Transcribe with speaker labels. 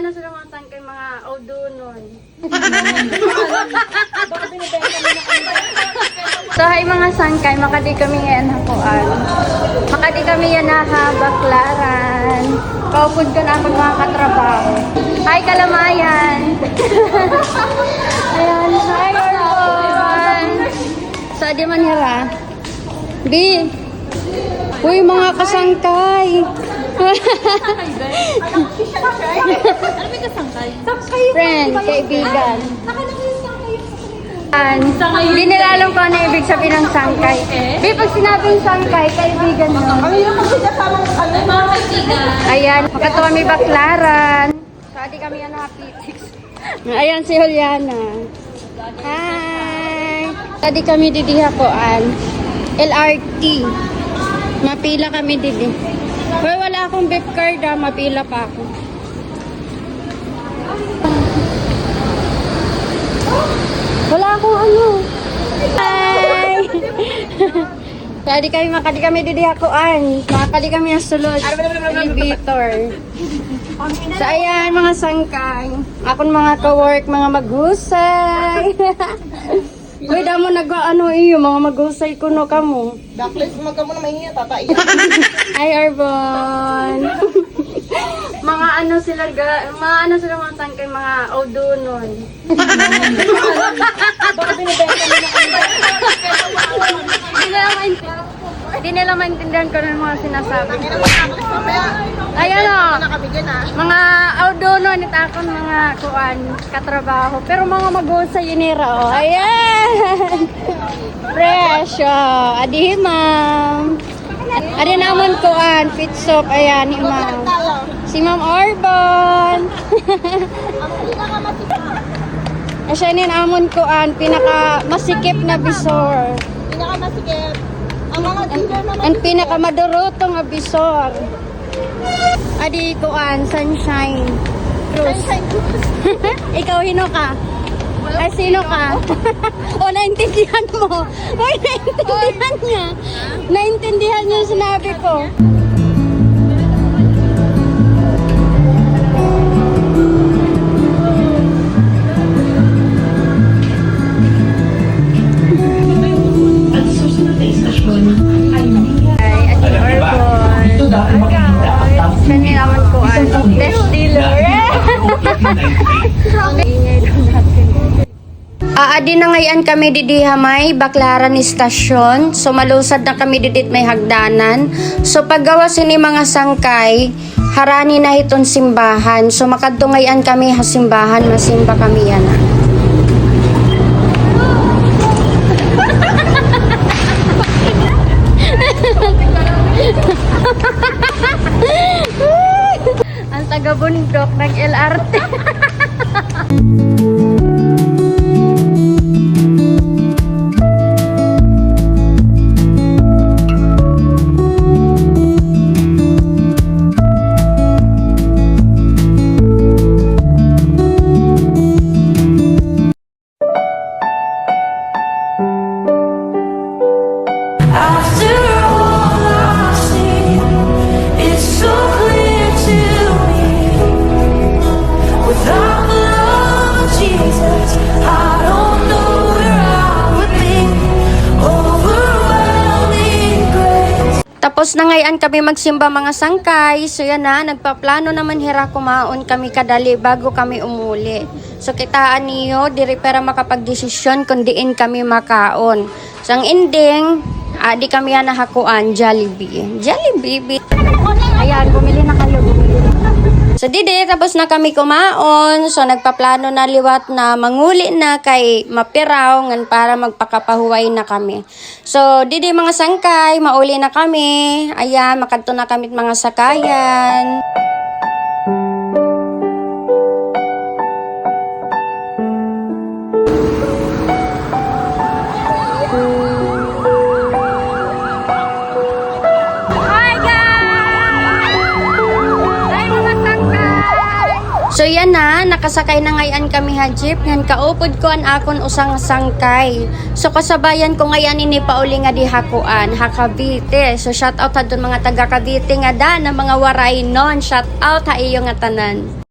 Speaker 1: ano sila mga tangkay, mga audunon. So, hi mga sangkay, makadi kami ngayon hakuan. Makadi kami yan na baklaran. Kaupod ko na ako mga katrabaho. Hi kalamayan! Ayan, hi everyone! So, di man hira. Bi! Uy, mga kasangkay! Friend, kaibigan. Hindi nila alam kung ano ibig sabihin ng sangkay. Di, pag sinabing sangkay, kaibigan mo. Ayan, makatawa may baklaran. So, adi kami yan happy. Ayan si Juliana. Hi! Adi kami didihakoan. LRT. Mapila kami didi. Hoy, wala akong beep card ha. Mapila pa ako. Wala akong ano. Hi! Kadi kami didihakoan. Makakali kami ang sulod. Elevator. So, ayan, mga sangkay. Akong mga ka-work, mga maghusay. Uy, damo nag-ano iyo, mga maghusay kuno kamo.
Speaker 2: Daklis mo ka mo na mahinga, tataiyan.
Speaker 1: Hi, Arbon. Mga ano sila mga tangkay, mga audunon.
Speaker 2: Baka binibenta mo na kami.
Speaker 1: Hindi nila maintindihan ko ng mga sinasabi.
Speaker 2: Hindi naman nakaklis mamaya.
Speaker 1: Ayan o.
Speaker 2: Na kami dyan ha.
Speaker 1: Mga audunon, itakon mga kuan, katrabaho. Pero mga maghusay yunira o. Ayan. Fresh o. Adi ma'am. Adi naman kuan, pit soup. Ayan, ni ma'am. Si Ma'am Arbon. Asya nin amon kuan, pinaka masikip na bisor.
Speaker 2: Pinakamasikip. Ang mga dealer naman.
Speaker 1: Ang pinaka madurutong nga bisor. Adi kuan, sunshine. Cruz. Ikaw hino ka? Ay, sino ka? O, naintindihan mo. Uy, naintindihan niya. Naintindihan niya yung sinabi ko. Ay, Ate Arbon. Siya nilaman ko ang best dealer. Adi na ngayon kami didiha may Baklaran Istasyon. So malusad na kami didit may hagdanan. So paggawa sini mga sangkay, harani na hiton simbahan. So makadungayan kami ha simbahan, masimba kami yan. Ang taga-bundok ng LRT. Tapos na ngayon kami magsimba mga sangkay. So yan na, nagpaplano naman hira kumaon kami kadali bago kami umuli. So kitaan niyo, diri para makapagdesisyon kung diin kami makaon. So ang ending, di kami yan nahakuan, Jollibee. Jollibee. Ayan, bumili na kayo. So didi, tapos na kami kumaon. So nagpaplano na liwat na manguli na kay mapiraw ngan para magpakapahuway na kami. So didi mga sangkay, mauli na kami. Ayan, makadto na kami mga sakayan. So yan na, nakasakay na ngayon kami ha jeep. Yan kaupod ko ang akon usang sangkay. So kasabayan ko ngayon ini pauli nga di hakuan, ha Cavite. So shout out ha doon mga taga Cavite nga da na mga waray non. Shout out ha iyo nga tanan.